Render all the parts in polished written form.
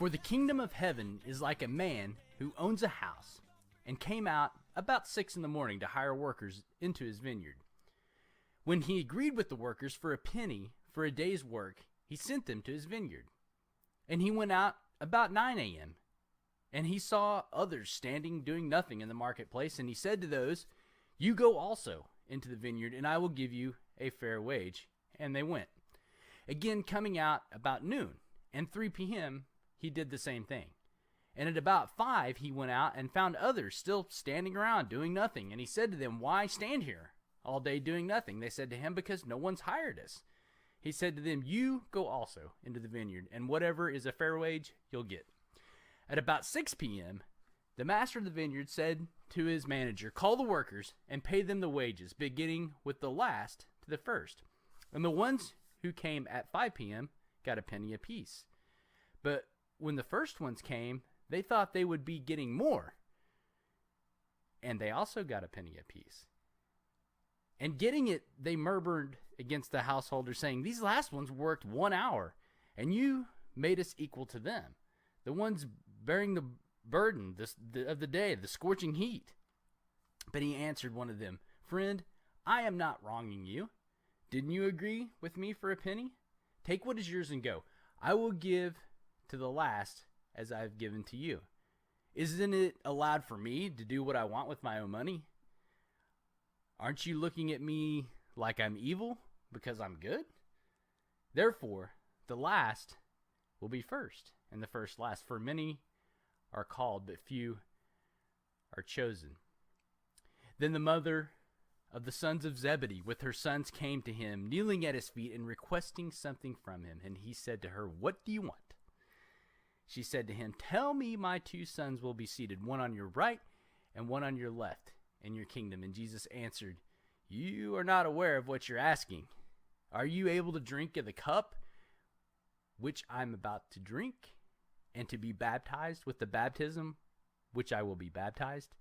For the kingdom of heaven is like a man who owns a house and came out about 6 in the morning to hire workers into his vineyard. When he agreed with the workers for a penny for a day's work, he sent them to his vineyard. And he went out about 9 a.m. And he saw others standing doing nothing in the marketplace, and he said to those, "You go also into the vineyard, and I will give you a fair wage." And they went. Again, coming out about noon and 3 p.m., he did the same thing. And at about 5, he went out and found others still standing around doing nothing. And he said to them, "Why stand here all day doing nothing?" They said to him, "Because no one's hired us." He said to them, "You go also into the vineyard, and whatever is a fair wage, you'll get." At about 6 p.m., the master of the vineyard said to his manager, "Call the workers and pay them the wages, beginning with the last to the first." And the ones who came at 5 p.m. got a penny apiece. But when the first ones came, they thought they would be getting more, and they also got a penny apiece. And getting it, they murmured against the householder, saying, "These last ones worked 1 hour, and you made us equal to them, the ones bearing the burden of the day, the scorching heat." But he answered one of them, "Friend, I am not wronging you. Didn't you agree with me for a penny? Take what is yours and go. I will give to the last as I have given to you. Isn't it allowed for me to do what I want with my own money? Aren't you looking at me like I'm evil because I'm good? Therefore, the last will be first, and the first last. For many are called, but few are chosen." Then the mother of the sons of Zebedee with her sons came to him, kneeling at his feet and requesting something from him. And he said to her, "What do you want?" She said to him, "Tell me my 2 sons will be seated, one on your right and one on your left in your kingdom." And Jesus answered, "You are not aware of what you're asking. Are you able to drink of the cup which I'm about to drink, and to be baptized with the baptism which I will be baptized?"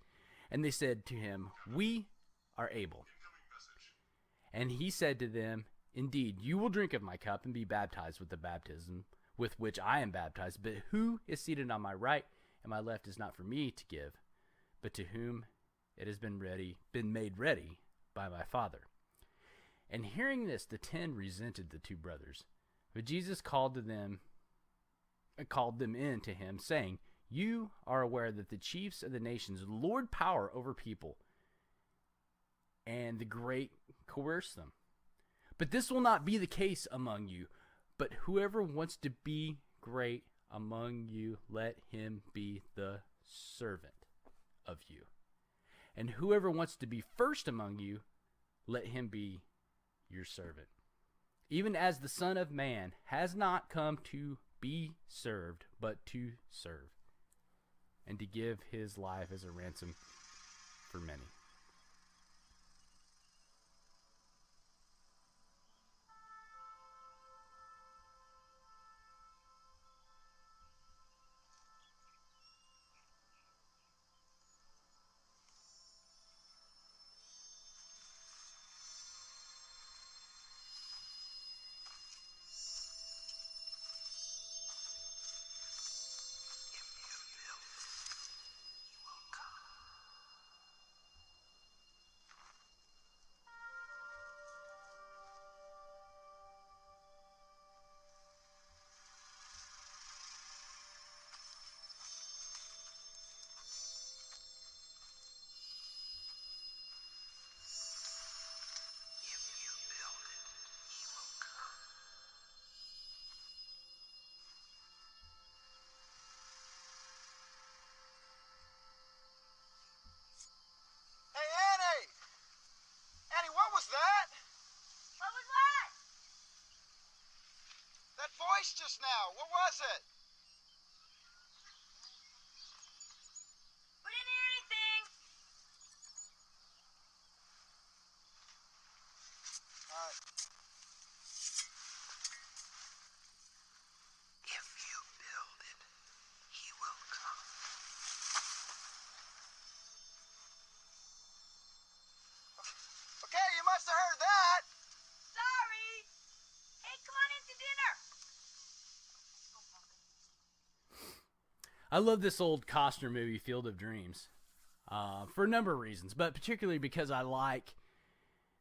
And they said to him, "We are able." And he said to them, "Indeed, you will drink of my cup and be baptized with the baptism with which I am baptized. But who is seated on my right and my left is not for me to give, but to whom it has been made ready by my Father." And hearing this, the 10 resented the 2 brothers. But Jesus called them in to him, saying, "You are aware that the chiefs of the nations lord power over people, and the great coerce them. But this will not be the case among you. But whoever wants to be great among you, let him be the servant of you. And whoever wants to be first among you, let him be your servant. Even as the Son of Man has not come to be served, but to serve, and to give his life as a ransom for many." Hey, Annie! Annie, what was that? What was what? That voice just now. What was it? We didn't hear anything. All right. If you build it, he will come. Okay, you must have heard that. Sorry. Hey, come on in to dinner. Let's go, Pumpkin. I love this old Costner movie, Field of Dreams, for a number of reasons, but particularly because I like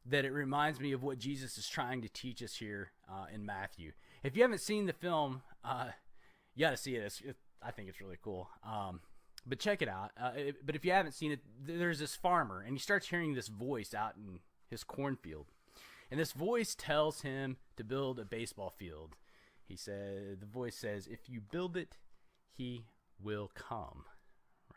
that it reminds me of what Jesus is trying to teach us here in Matthew. If you haven't seen the film, you got to see it. I think it's really cool. But check it out. But if you haven't seen it, there's this farmer, and he starts hearing this voice out in his cornfield. And this voice tells him to build a baseball field. The voice says, if you build it, he will come.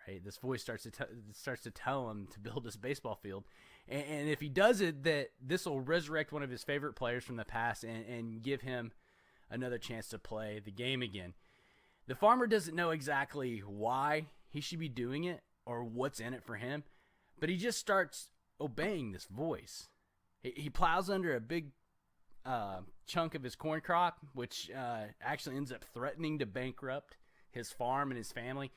Right? This voice starts to tell him to build this baseball field. And if he does it, that this will resurrect one of his favorite players from the past and give him another chance to play the game again. The farmer doesn't know exactly why he should be doing it or what's in it for him, but he just starts obeying this voice. He plows under a big chunk of his corn crop, which actually ends up threatening to bankrupt his farm and his family.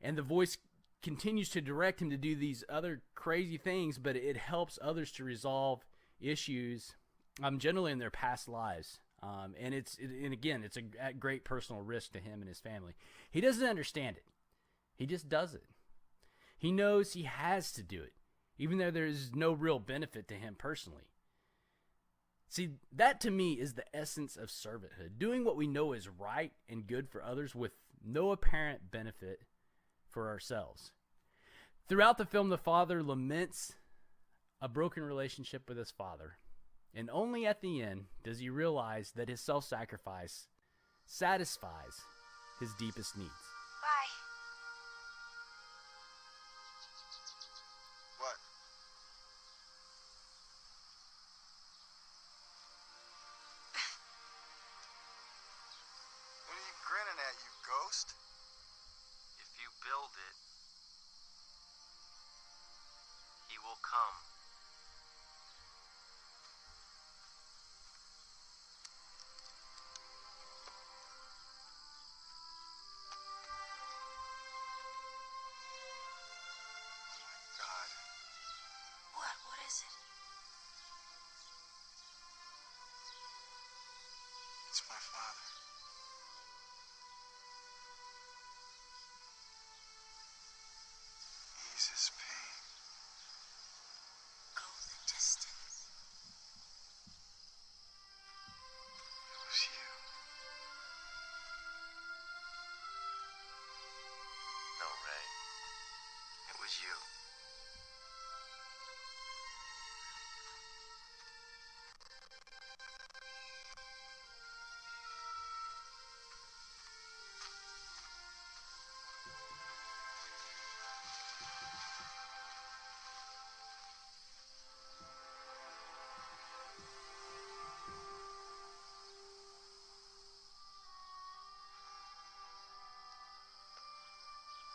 And the voice continues to direct him to do these other crazy things, but it helps others to resolve issues generally in their past lives. And it's at great personal risk to him and his family. He doesn't understand it. He just does it. He knows he has to do it, even though there's no real benefit to him personally. See, that to me is the essence of servanthood, doing what we know is right and good for others with no apparent benefit for ourselves. Throughout the film, the father laments a broken relationship with his father, and only at the end does he realize that his self-sacrifice satisfies his deepest needs. Bye. What? What are you grinning at, you ghost? If you build it, he will come. God. What is it? It's my father. Ease his pain. Go the distance. It was you. No, Ray. It was you.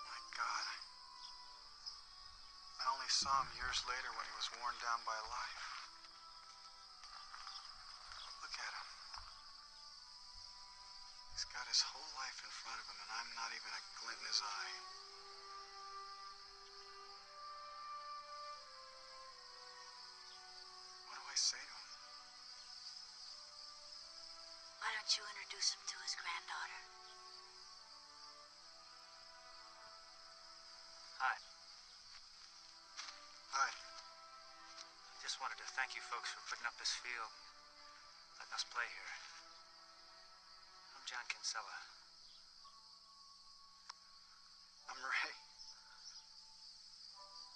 My God. I only saw him years later when he was worn down by life. Look at him. He's got his whole life in front of him, and I'm not even a glint in his eye. What do I say to him? Why don't you introduce him to his granddaughter? Hi. Hi. Just wanted to thank you folks for putting up this field, letting us play here. I'm John Kinsella. I'm Ray.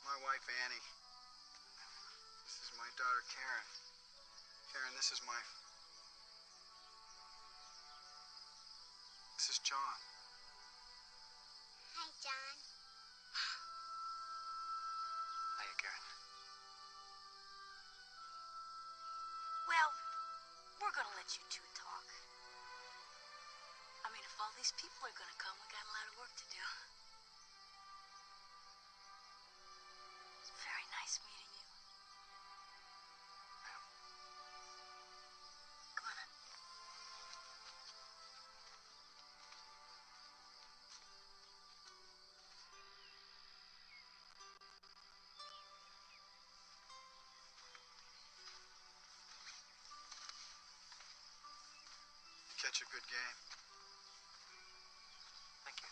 My wife, Annie. This is my daughter, Karen. Karen, this is John. Hi, John. Hiya, Karen. Well, we're gonna let you two talk. I mean, if all these people are gonna come, we got a lot of work to do. It's very nice meeting you. Come on in. Catch a good game. Thank you.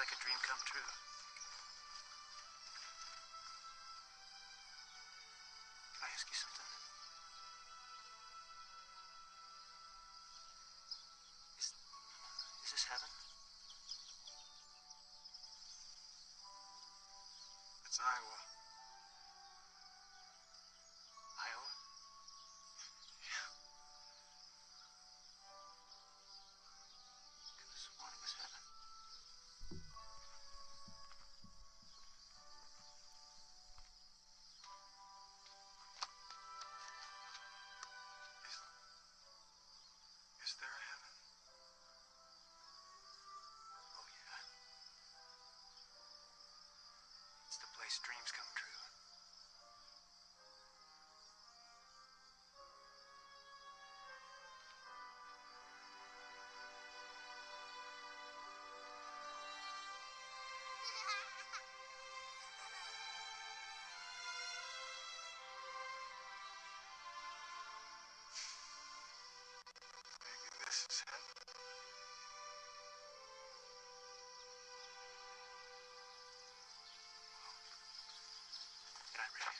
like a dream come true. Can I ask you something? Is this heaven? It's Iowa. Iowa? Could have sworn it was heaven. Is there a heaven? Oh, yeah. It's the place dreams come true. Maybe this is heaven. Good night, Ray.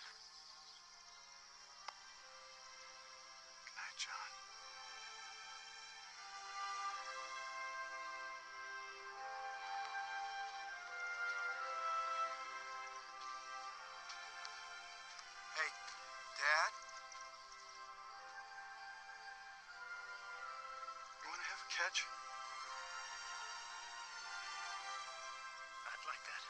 Good night, John. Hey, Dad? You want to have a catch? I'd like that.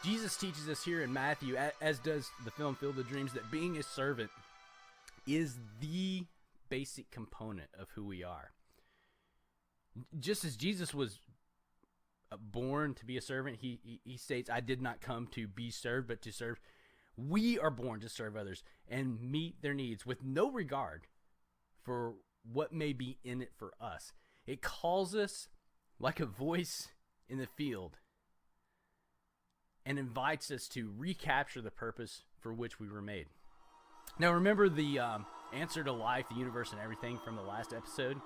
Jesus teaches us here in Matthew, as does the film Field of Dreams, that being a servant is the basic component of who we are. Just as Jesus was born to be a servant, he states, "I did not come to be served, but to serve." We are born to serve others and meet their needs with no regard for what may be in it for us. It calls us like a voice in the field and invites us to recapture the purpose for which we were made. Now, remember the answer to life, the universe, and everything from the last episode?